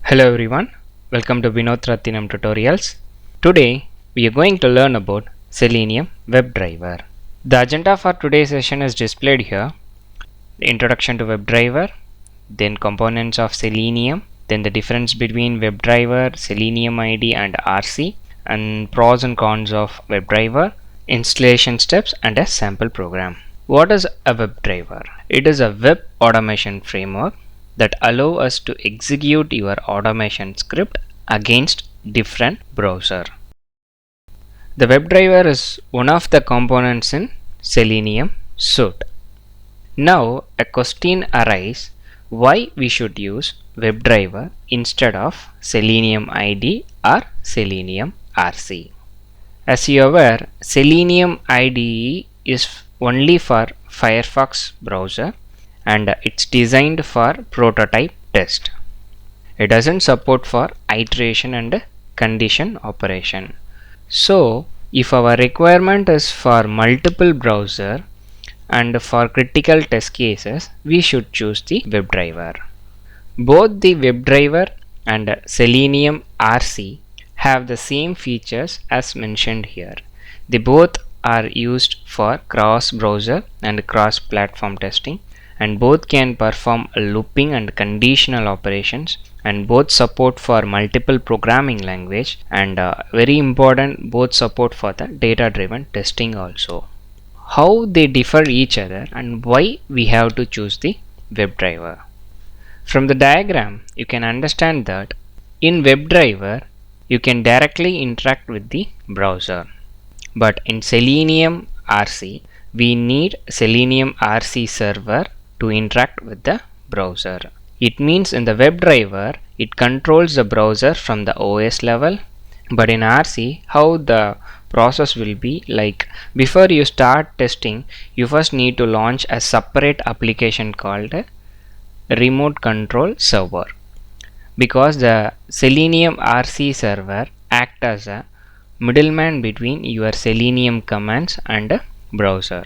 Hello everyone, welcome to Vinoth Rathinam tutorials. Today we are going to learn about Selenium Web Driver. The agenda for today's session is displayed here. The introduction to WebDriver, then components of Selenium, then the difference between WebDriver, Selenium IDE and RC, and pros and cons of WebDriver, installation steps and a sample program. What is a WebDriver? It is a web automation framework that allow us to execute your automation script against different browser. The WebDriver is one of the components in Selenium suite. Now a question arises why we should use WebDriver instead of Selenium IDE or Selenium RC. As you are aware, Selenium IDE is only for Firefox browser and it's designed for prototype test. It doesn't support for iteration and condition operation. So if our requirement is for multiple browser and for critical test cases, we should choose the WebDriver. Both the WebDriver and Selenium RC have the same features as mentioned here. They both are used for cross-browser and cross-platform testing, and both can perform looping and conditional operations, and both support for multiple programming language, and very important, both support for the data-driven testing also. How they differ each other and why we have to choose the WebDriver. From the diagram you can understand that in WebDriver you can directly interact with the browser, but in Selenium RC we need Selenium RC server to interact with the browser. It means in the WebDriver it controls the browser from the OS level, but in RC how the process will be like, before you start testing you first need to launch a separate application called a Remote Control server, because the Selenium RC server acts as a middleman between your Selenium commands and a browser.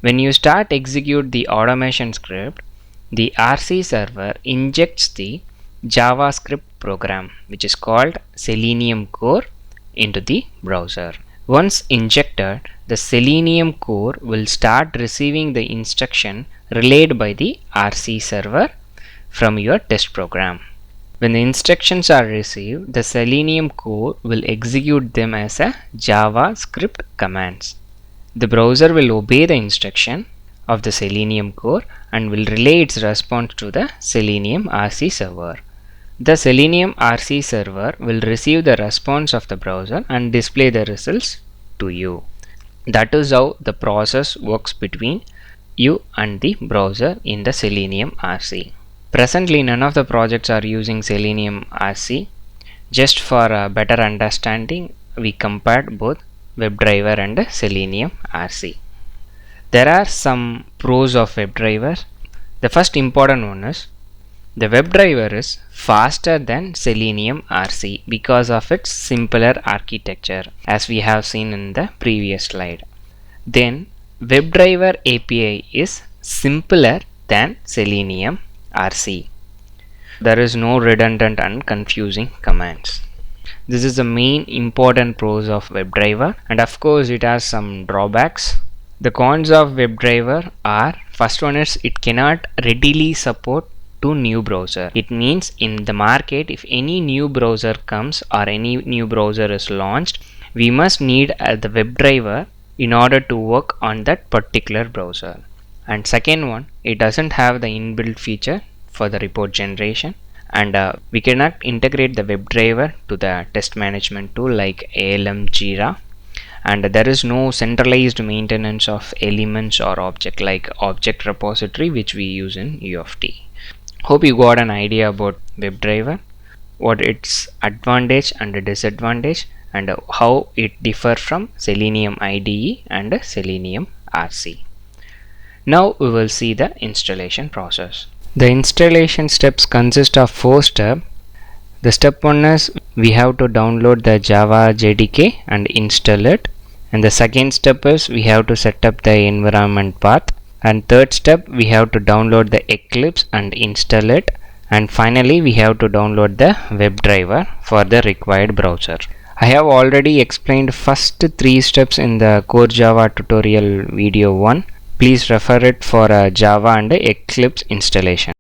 When you start execute the automation script, the RC server injects the JavaScript program which is called Selenium core into the browser. Once injected, the Selenium core will start receiving the instruction relayed by the RC server from your test program. When the instructions are received, the Selenium core will execute them as a JavaScript commands. The browser will obey the instruction of the Selenium core and will relay its response to the Selenium RC server. The Selenium RC server will receive the response of the browser and display the results to you. That is how the process works between you and the browser in the Selenium RC. Presently none of the projects are using Selenium RC. Just for a better understanding, we compared both WebDriver and Selenium RC. There are some pros of WebDriver. The first important one is the WebDriver is faster than Selenium RC because of its simpler architecture, as we have seen in the previous slide. Then WebDriver API is simpler than Selenium RC. There is no redundant and confusing commands. This is the main important pros of WebDriver, and of course it has some drawbacks. The cons of WebDriver are, first one is it cannot readily support to new browser. It means in the market if any new browser comes or any new browser is launched, we must need the WebDriver in order to work on that particular browser. And second one, it doesn't have the inbuilt feature for the report generation, and we cannot integrate the WebDriver to the test management tool like ALM, Jira, and there is no centralized maintenance of elements or object like object repository which we use in U of T. Hope you got an idea about WebDriver, what its advantage and disadvantage, and how it differs from Selenium IDE and Selenium RC. Now we will see the installation process. The installation steps consist of 4 steps. The step 1 is we have to download the Java JDK and install it, and the second step is we have to set up the environment path, and third step we have to download the Eclipse and install it, and finally we have to download the WebDriver for the required browser. I have already explained first 3 steps in the core Java tutorial video 1. Please refer it for a Java and Eclipse installation.